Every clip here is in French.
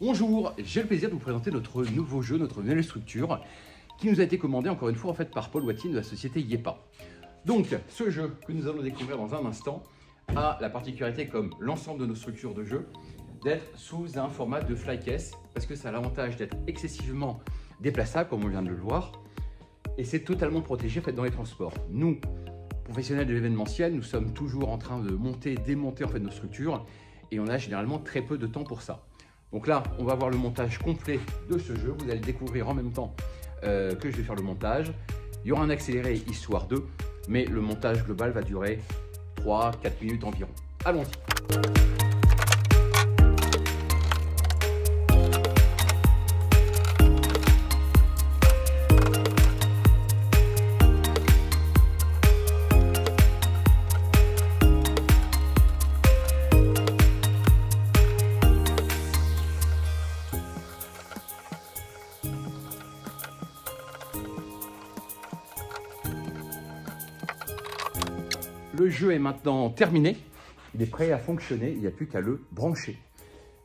Bonjour, j'ai le plaisir de vous présenter notre nouveau jeu, notre nouvelle structure qui nous a été commandé encore une fois en fait par Paul Watine de la société Yepa. Donc ce jeu que nous allons découvrir dans un instant a la particularité, comme l'ensemble de nos structures de jeu, d'être sous un format de fly case parce que ça a l'avantage d'être excessivement déplaçable comme on vient de le voir et c'est totalement protégé en fait, dans les transports. Nous, professionnels de l'événementiel, nous sommes toujours en train de monter, démonter en fait, nos structures et on a généralement très peu de temps pour ça. Donc là, on va voir le montage complet de ce jeu. Vous allez le découvrir en même temps que je vais faire le montage. Il y aura un accéléré histoire 2, mais le montage global va durer 3-4 minutes environ. Allons-y. Le jeu est maintenant terminé, il est prêt à fonctionner, il n'y a plus qu'à le brancher.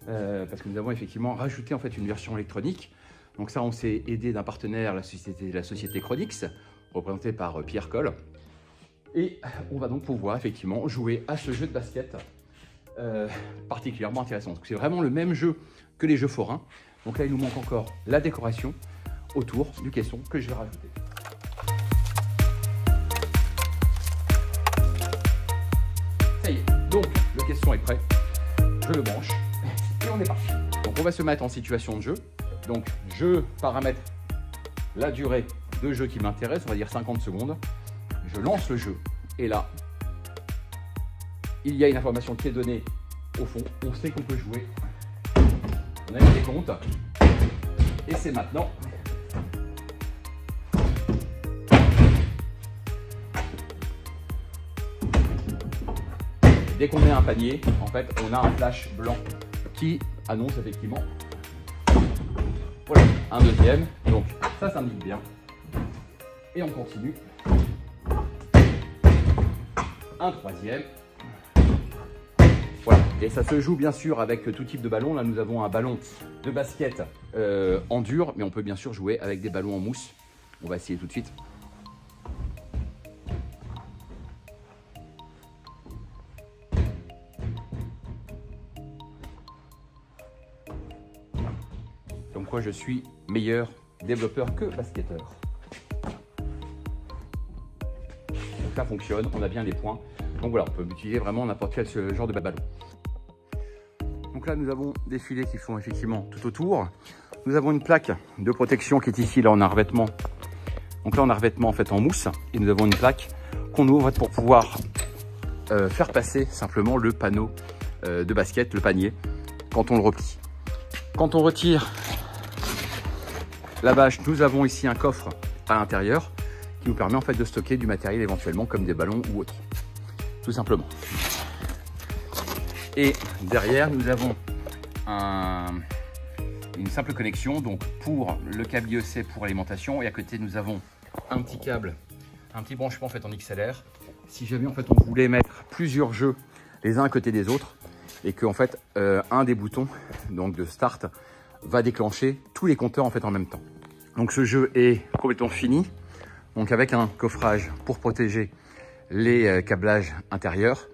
Parce que nous avons effectivement rajouté en fait une version électronique. Donc ça, on s'est aidé d'un partenaire, la société Chronix, représentée par Pierre Coll. Et on va donc pouvoir effectivement jouer à ce jeu de basket particulièrement intéressant. C'est vraiment le même jeu que les jeux forains. Donc là, il nous manque encore la décoration autour du caisson que je vais rajouter. Ça y est, donc le caisson est prêt, je le branche et on est parti. Donc on va se mettre en situation de jeu. Donc je paramètre la durée de jeu qui m'intéresse, on va dire 50 secondes. Je lance le jeu et là, il y a une information qui est donnée au fond. On sait qu'on peut jouer. On a mis des comptes et c'est maintenant. Dès qu'on met un panier, en fait, on a un flash blanc qui annonce effectivement voilà, un deuxième. Donc ça s'indique bien. Et on continue. Un troisième. Voilà. Et ça se joue bien sûr avec tout type de ballon. Là, nous avons un ballon de basket en dur, mais on peut bien sûr jouer avec des ballons en mousse. On va essayer tout de suite. Comme quoi je suis meilleur développeur que basketteur. Donc ça fonctionne, on a bien les points. Donc voilà, on peut utiliser vraiment n'importe quel genre de ballon. Donc là, nous avons des filets qui sont effectivement tout autour. Nous avons une plaque de protection qui est ici. Là, on a un revêtement. Donc là, on a un revêtement en fait en mousse. Et nous avons une plaque qu'on ouvre pour pouvoir faire passer simplement le panneau de basket, le panier, quand on le replie. Quand on retire la bâche, nous avons ici un coffre à l'intérieur qui nous permet en fait de stocker du matériel éventuellement comme des ballons ou autre, tout simplement. Et derrière, nous avons une simple connexion donc pour le câble IEC pour l'alimentation et à côté nous avons un petit câble, un petit branchement en fait en XLR. Si jamais en fait on voulait mettre plusieurs jeux les uns à côté des autres et que en fait un des boutons donc de start va déclencher tous les compteurs en fait en même temps. Donc ce jeu est complètement fini, donc avec un coffrage pour protéger les câblages intérieurs